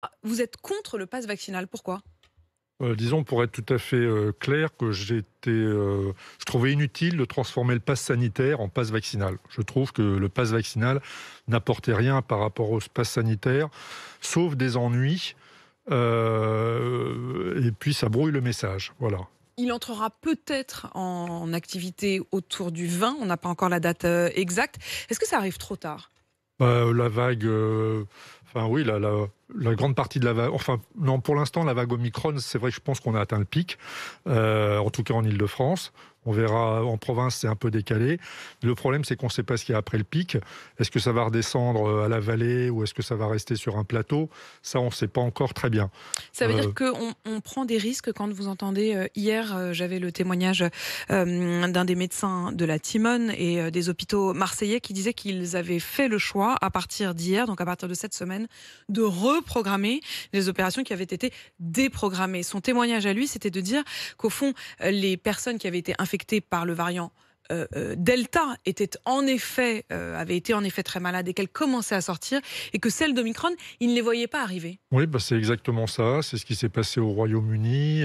Ah, vous êtes contre le pass vaccinal, pourquoi? Disons, pour être tout à fait, clair, que je trouvais inutile de transformer le pass sanitaire en pass vaccinal. Je trouve que le pass vaccinal n'apportait rien par rapport au pass sanitaire, sauf des ennuis, et puis ça brouille le message, voilà. Il entrera peut-être en activité autour du 20, on n'a pas encore la date, exacte. Est-ce que ça arrive trop tard? La vague, enfin oui, la grande partie de la vague, enfin non, pour l'instant, la vague Omicron, c'est vrai que je pense qu'on a atteint le pic, en tout cas en Île-de-France. On verra en province, c'est un peu décalé. Le problème, c'est qu'on ne sait pas ce qu'il y a après le pic. Est-ce que ça va redescendre à la vallée ou est-ce que ça va rester sur un plateau? Ça, on ne sait pas encore très bien. Ça veut dire Euh, qu'on prend des risques quand vous entendez, hier, j'avais le témoignage d'un des médecins de la Timone et des hôpitaux marseillais qui disaient qu'ils avaient fait le choix à partir d'hier, donc à partir de cette semaine, de reprogrammer les opérations qui avaient été déprogrammées. Son témoignage à lui, c'était de dire qu'au fond, les personnes qui avaient été infectées par le variant Delta avaient été en effet très malades et qu'elles commençaient à sortir et que celles d'Omicron, ils ne les voyaient pas arriver. Oui, c'est exactement ça. C'est ce qui s'est passé au Royaume-Uni.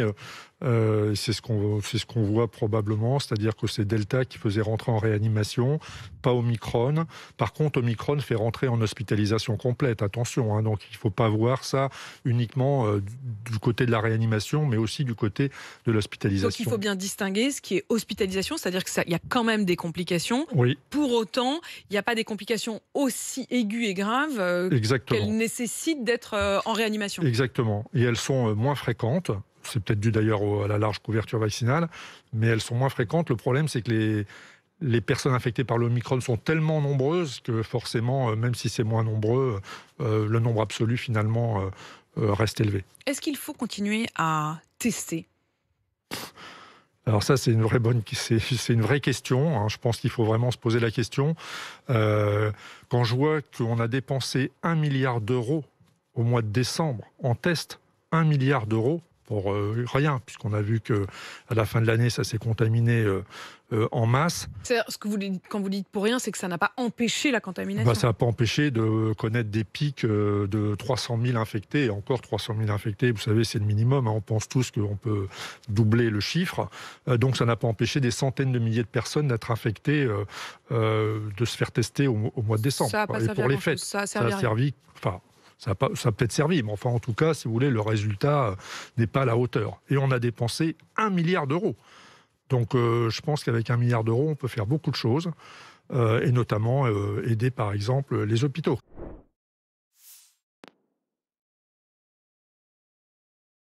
C'est ce qu'on voit probablement, c'est-à-dire que c'est Delta qui faisait rentrer en réanimation, pas Omicron. Par contre, Omicron fait rentrer en hospitalisation complète. Attention, hein, donc il ne faut pas voir ça uniquement du côté de la réanimation, mais aussi du côté de Donc il l'hospitalisation. faut bien distinguer ce qui est hospitalisation, c'est-à-dire qu'il y a quand même des complications. Oui, Pour autant, il n'y a pas des complications aussi aiguës et graves qu'elles exactement. nécessitent d'être en réanimation. Exactement. Et elles sont moins fréquentes. C'est peut-être dû d'ailleurs à la large couverture vaccinale, mais elles sont moins fréquentes. Le problème, c'est que les personnes infectées par l'Omicron sont tellement nombreuses que forcément, même si c'est moins nombreux, le nombre absolu finalement reste élevé. Est-ce qu'il faut continuer à tester? Alors ça, c'est une vraie question, hein. Je pense qu'il faut vraiment se poser la question. Quand je vois qu'on a dépensé 1 milliard d'euros au mois de décembre en tests, 1 milliard d'euros pour rien, puisqu'on a vu que à la fin de l'année, ça s'est contaminé en masse. Ce que quand vous dites pour rien, c'est que ça n'a pas empêché la contamination. Ça n'a pas empêché de connaître des pics de 300 000 infectés. Et encore 300 000 infectés, vous savez, c'est le minimum, hein. On pense tous qu'on peut doubler le chiffre. Donc ça n'a pas empêché des centaines de milliers de personnes d'être infectées, de se faire tester au mois de décembre. Ça n'a pas Et servi pour à les grand-chose, fêtes, ça a ça a servi à rien. servi. Enfin, ça a peut-être servi, mais enfin, en tout cas, si vous voulez, le résultat n'est pas à la hauteur. Et on a dépensé 1 milliard d'euros. Donc, je pense qu'avec 1 milliard d'euros, on peut faire beaucoup de choses, et notamment aider, par exemple, les hôpitaux.